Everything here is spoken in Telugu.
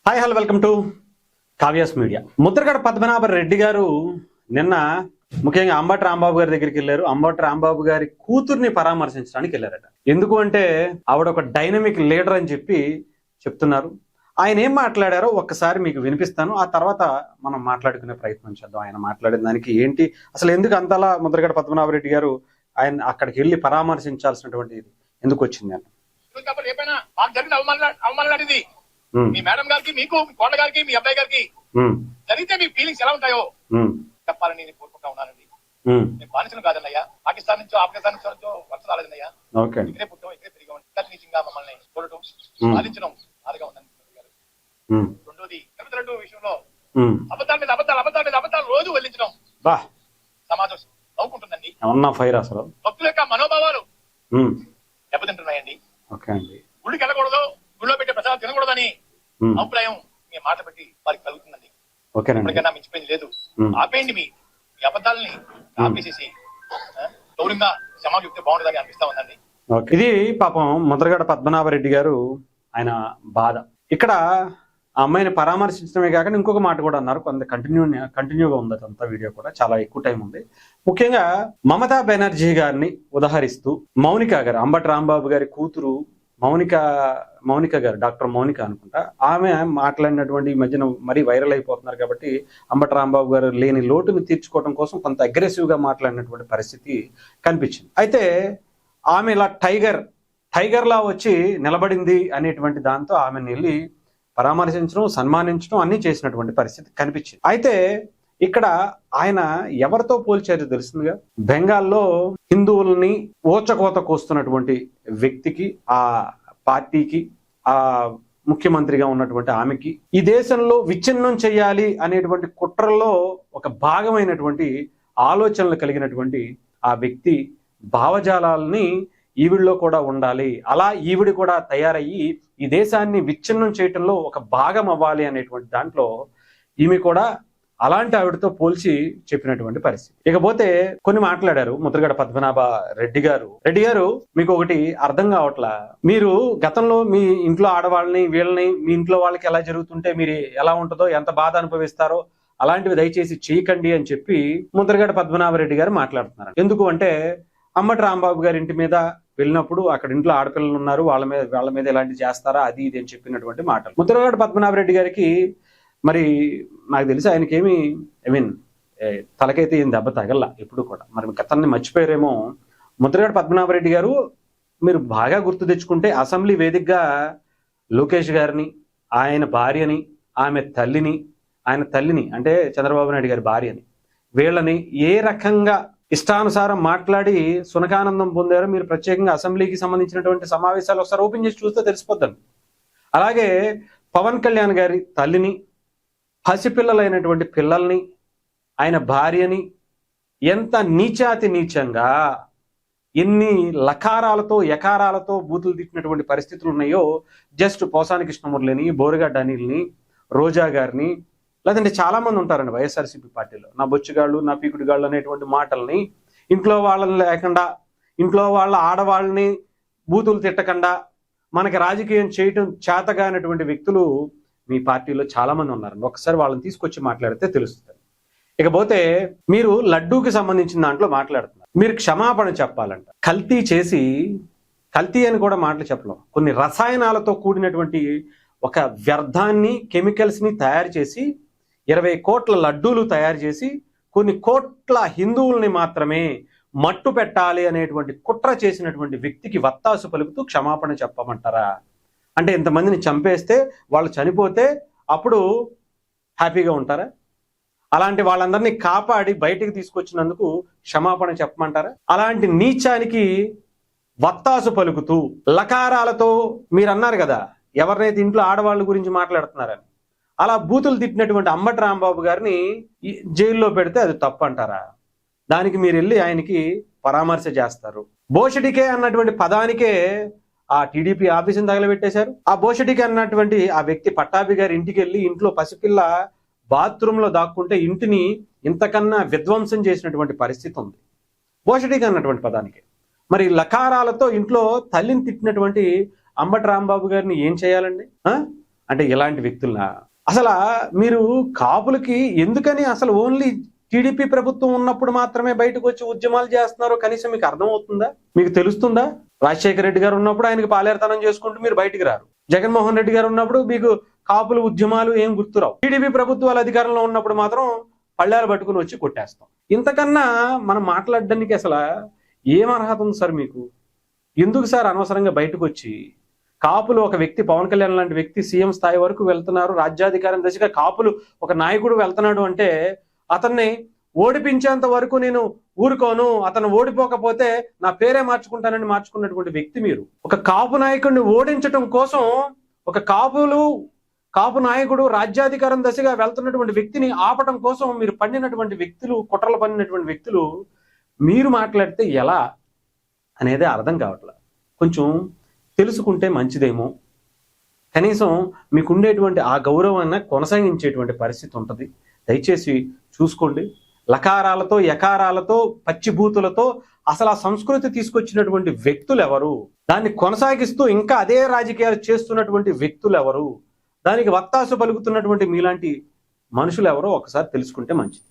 Hi hello welcome to Kavya's media. Mudragada Padmanabha Reddy గారు నిన్న ముఖ్యంగా అంబటి రాంబాబు గారి దగ్గరికి వెళ్ళారు. అంబటి రాంబాబు గారి కూతుర్ని పరామర్శించడానికి వెళ్ళారట. ఎందుకు అంటే ఆవిడ ఒక డైనమిక్ లీడర్ అని చెప్పి చెప్తున్నారు. ఆయన ఏం మాట్లాడారో ఒక్కసారి మీకు వినిపిస్తాను. ఆ తర్వాత మనం మాట్లాడుకునే ప్రయత్నం చేద్దాం. ఆయన మాట్లాడిన దానికి ఏంటి, అసలు ఎందుకు అంతలా ముద్రగడ పద్మనాభ రెడ్డి గారు ఆయన అక్కడికి వెళ్ళి పరామర్శించాల్సినటువంటి ఎందుకు వచ్చింది అని. మీ మేడం గారికి, మీకు కోట గారికి, మీ అబ్బాయి గారికి జరిగితే మీ ఫీలింగ్స్ ఎలా ఉంటాయో చెప్పాలని నేను కోరుకుంటా ఉన్నానండి. నేను బానిసను కాదన్నయ్యా, పాకిస్తాన్ నుంచో ఆఫ్ఘనిస్తాన్ నుంచో వలస రాలేదన్నయ్యా. ఇక్కడే పుట్టాం, ఇక్కడే పెరిగాం. ఇంటర్నీచింగ్ గా మమ్మల్ని చూడటం, పాలించడం బాధగా ఉందని రెండోది రెండు విషయంలో అబద్ధాల మీద అబద్ధాలు రోజు వల్లించడం సమాజం నవ్వుకుంటుందండి. భక్తుల యొక్క మనోభావాలు దెబ్బతింటున్నాయండి. గుడికి వెళ్ళకూడదు, గుడిలో పెట్టే ప్రసాదం తినకూడదని అభిప్రాయం మీ మాట బట్టి వారికి కలుగుతుందండి. ఇప్పటికైనా మించిపోయింది లేదు. ఆపేయండి మీ అబద్ధాలని, ఆపేసేసి గౌరవంగా సమాజం చెప్తే బాగుంటుందని అనిపిస్తా ఉందండి. ఇది పాపం ముద్రగడ పద్మనాభ రెడ్డి గారు ఆయన బాధ. ఇక్కడ ఆ అమ్మాయిని పరామర్శించడమే కాకుండా ఇంకొక మాట కూడా అన్నారు. కొంత కంటిన్యూగా ఉంది అదంతా వీడియో కూడా, చాలా ఎక్కువ టైం ఉంది. ముఖ్యంగా మమతా బెనర్జీ గారిని ఉదహరిస్తూ మౌనిక గారు, అంబటి రాంబాబు గారి కూతురు మౌనిక గారు, డాక్టర్ మౌనిక అనుకుంటా, ఆమె మాట్లాడినటువంటి ఈ మధ్యన మరీ వైరల్ అయిపోతున్నారు కాబట్టి అంబటి రాంబాబు గారు లేని లోటుని తీర్చుకోవడం కోసం కొంత అగ్రెసివ్ గా మాట్లాడినటువంటి పరిస్థితి కనిపించింది. అయితే ఆమె ఇలా టైగర్ లా వచ్చి నిలబడింది అనేటువంటి దాంతో ఆమెను వెళ్ళి పరామర్శించడం, సన్మానించడం అన్ని చేసినటువంటి పరిస్థితి కనిపించింది. అయితే ఇక్కడ ఆయన ఎవరితో పోల్చారో తెలుస్తుందిగా. బెంగాల్లో హిందువుల్ని ఓచకోత కోస్తున్నటువంటి వ్యక్తికి, ఆ పార్టీకి, ఆ ముఖ్యమంత్రిగా ఉన్నటువంటి ఆమెకి ఈ దేశంలో విచ్ఛిన్నం చేయాలి అనేటువంటి కుట్రల్లో ఒక భాగమైనటువంటి ఆలోచనలు కలిగినటువంటి ఆ వ్యక్తి భావజాలాలని ఈవిడిలో కూడా ఉండాలి, అలా ఈవిడి కూడా తయారయ్యి ఈ దేశాన్ని విచ్ఛిన్నం చేయటంలో ఒక భాగం అవ్వాలి అనేటువంటి దాంట్లో ఈమె కూడా అలాంటి ఆవిడతో పోల్చి చెప్పినటువంటి పరిస్థితి. ఇకపోతే కొన్ని మాట్లాడారు ముద్రగడ పద్మనాభ రెడ్డి గారు మీకు ఒకటి అర్థం కావట్లా. మీరు గతంలో మీ ఇంట్లో ఆడవాళ్ళని వీళ్ళని మీ ఇంట్లో వాళ్ళకి ఎలా జరుగుతుంటే మీరు ఎలా ఉంటుందో, ఎంత బాధ అనుభవిస్తారో అలాంటివి దయచేసి చేయకండి అని చెప్పి ముద్రగడ పద్మనాభ రెడ్డి గారు మాట్లాడుతున్నారు. ఎందుకు అంటే అంబటి రాంబాబు గారి ఇంటి మీద వెళ్ళినప్పుడు అక్కడ ఇంట్లో ఆడపిల్లలు ఉన్నారు, వాళ్ళ మీద ఎలాంటి చేస్తారా అది ఇది అని చెప్పినటువంటి మాటలు. ముద్రగడ పద్మనాభ రెడ్డి గారికి మరి నాకు తెలిసి ఆయనకేమి తలకైతే ఏం దెబ్బ తగల ఎప్పుడు కూడా. మరి గతాన్ని మర్చిపోయారేమో. ముద్రగడ పద్మనాభ రెడ్డి గారు మీరు బాగా గుర్తు తెచ్చుకుంటే అసెంబ్లీ వేదికగా లోకేష్ గారిని, ఆయన భార్యని, ఆమె తల్లిని అంటే చంద్రబాబు నాయుడు గారి భార్యని, వీళ్ళని ఏ రకంగా ఇష్టానుసారం మాట్లాడి సునకానందం పొందారో మీరు ప్రత్యేకంగా అసెంబ్లీకి సంబంధించినటువంటి సమావేశాలు ఒకసారి ఓపెన్ చేసి చూస్తే తెలిసిపోద్దండి. అలాగే పవన్ కళ్యాణ్ గారి తల్లిని, పసిపిల్లలైనటువంటి పిల్లల్ని, ఆయన భార్యని ఎంత నీచాతి నీచంగా ఎన్ని లకారాలతో ఎకారాలతో బూతులు తిట్టినటువంటి పరిస్థితులు ఉన్నాయో జస్ట్ పోసాని కృష్ణమురళిని, బోరుగడ్డ అనిల్ని, రోజా గారిని, లేదంటే చాలా మంది ఉంటారండి వైఎస్ఆర్సీపీ పార్టీలో, నా బొచ్చుగాళ్ళు, నా పీకుడుగాళ్ళు అనేటువంటి మాటల్ని, ఇంట్లో వాళ్ళని లేకుండా, ఇంట్లో వాళ్ళ ఆడవాళ్ళని బూతులు తిట్టకుండా మనకి రాజకీయం చేయటం చేతగానటువంటి వ్యక్తులు మీ పార్టీలో చాలా మంది ఉన్నారండి. ఒకసారి వాళ్ళని తీసుకొచ్చి మాట్లాడితే తెలుస్తుంది. ఇకపోతే మీరు లడ్డూకి సంబంధించిన దాంట్లో మాట్లాడుతున్నారు. మీరు క్షమాపణ చెప్పాలంట. కల్తీ అని కూడా మాటలు చెప్పలేం. కొన్ని రసాయనాలతో కూడినటువంటి ఒక వ్యర్థాన్ని, కెమికల్స్ ని తయారు చేసి 20 కోట్ల లడ్డూలు తయారు చేసి కొన్ని కోట్ల హిందువుల్ని మాత్రమే మట్టు పెట్టాలి అనేటువంటి కుట్ర చేసినటువంటి వ్యక్తికి వత్తాసు పలుకుతూ క్షమాపణ చెప్పమంటారా? అంటే ఇంతమందిని చంపేస్తే వాళ్ళు చనిపోతే అప్పుడు హ్యాపీగా ఉంటారా? అలాంటి వాళ్ళందరినీ కాపాడి బయటికి తీసుకొచ్చినందుకు క్షమాపణ చెప్పమంటారా? అలాంటి నీచానికి వత్తాసు పలుకుతూ లకారాలతో మీరు అన్నారు కదా, ఎవరినైతే ఇంట్లో ఆడవాళ్ళ గురించి మాట్లాడుతున్నారని, అలా బూతులు తిట్టినటువంటి అంబటి రాంబాబు గారిని జైల్లో పెడితే అది తప్పు అంటారా? దానికి మీరు వెళ్ళి ఆయనకి పరామర్శ చేస్తారు. బోషడికే అన్నటువంటి పదానికే ఆ టీడీపీ ఆఫీసుని తగలబెట్టేశారు. ఆ బోషడికే అన్నటువంటి ఆ వ్యక్తి పట్టాభి గారి ఇంటికి వెళ్ళి ఇంట్లో పసిపిల్ల బాత్రూమ్ లో దాక్కుంటే ఇంటిని ఇంతకన్నా విధ్వంసం చేసినటువంటి పరిస్థితి ఉంది బోషడికే అన్నటువంటి పదానికి. మరి లకారాలతో ఇంట్లో తల్లిని తిట్టినటువంటి అంబటి రాంబాబు గారిని ఏం చేయాలండి? అంటే ఇలాంటి వ్యక్తులనా? అసలు మీరు కాపులకి ఎందుకని అసలు ఓన్లీ టీడీపీ ప్రభుత్వం ఉన్నప్పుడు మాత్రమే బయటకు వచ్చి ఉద్యమాలు చేస్తున్నారో కనీసం మీకు అర్థమవుతుందా? మీకు తెలుస్తుందా? రాజశేఖర రెడ్డి గారు ఉన్నప్పుడు ఆయనకి పాలేరుతనం చేసుకుంటూ మీరు బయటికి రారు. జగన్మోహన్ రెడ్డి గారు ఉన్నప్పుడు మీకు కాపుల ఉద్యమాలు ఏం గుర్తురావు. టీడీపీ ప్రభుత్వాలు అధికారంలో ఉన్నప్పుడు మాత్రం పళ్ళాలు పట్టుకుని వచ్చి కొట్టేస్తాం. ఇంతకన్నా మనం మాట్లాడడానికి అసలు ఏం అర్హత ఉంది సార్ మీకు? ఎందుకు సార్ అనవసరంగా బయటకు వచ్చి కాపులు ఒక వ్యక్తి పవన్ కళ్యాణ్ లాంటి వ్యక్తి సీఎం స్థాయి వరకు వెళ్తున్నారు, రాజ్యాధికారం దశగా కాపులు ఒక నాయకుడు వెళ్తున్నాడు అంటే అతన్ని ఓడిపించేంత వరకు నేను ఊరుకోను, అతను ఓడిపోకపోతే నా పేరే మార్చుకుంటానని మార్చుకున్నటువంటి వ్యక్తి మీరు. ఒక కాపు నాయకుడిని ఓడించటం కోసం, ఒక కాపు నాయకుడు రాజ్యాధికారం దశగా వెళ్తున్నటువంటి వ్యక్తిని ఆపటం కోసం మీరు పన్నినటువంటి వ్యక్తులు, కుట్రలు పన్నినటువంటి వ్యక్తులు మీరు మాట్లాడితే ఎలా అనేది అర్థం కావట్లేదు. కొంచెం తెలుసుకుంటే మంచిదేమో. కనీసం మీకుండేటువంటి ఆ గౌరవాన్ని కొనసాగించేటువంటి పరిస్థితి ఉంటుంది. దయచేసి చూసుకోండి. లకారాలతో యకారాలతో పచ్చిభూతులతో అసలు ఆ సంస్కృతి తీసుకొచ్చినటువంటి వ్యక్తులు ఎవరు? దాన్ని కొనసాగిస్తూ ఇంకా అదే రాజకీయాలు చేస్తున్నటువంటి వ్యక్తులు ఎవరు? దానికి వత్తాసు పలుకుతున్నటువంటి మీలాంటి మనుషులు ఎవరో ఒకసారి తెలుసుకుంటే మంచిది.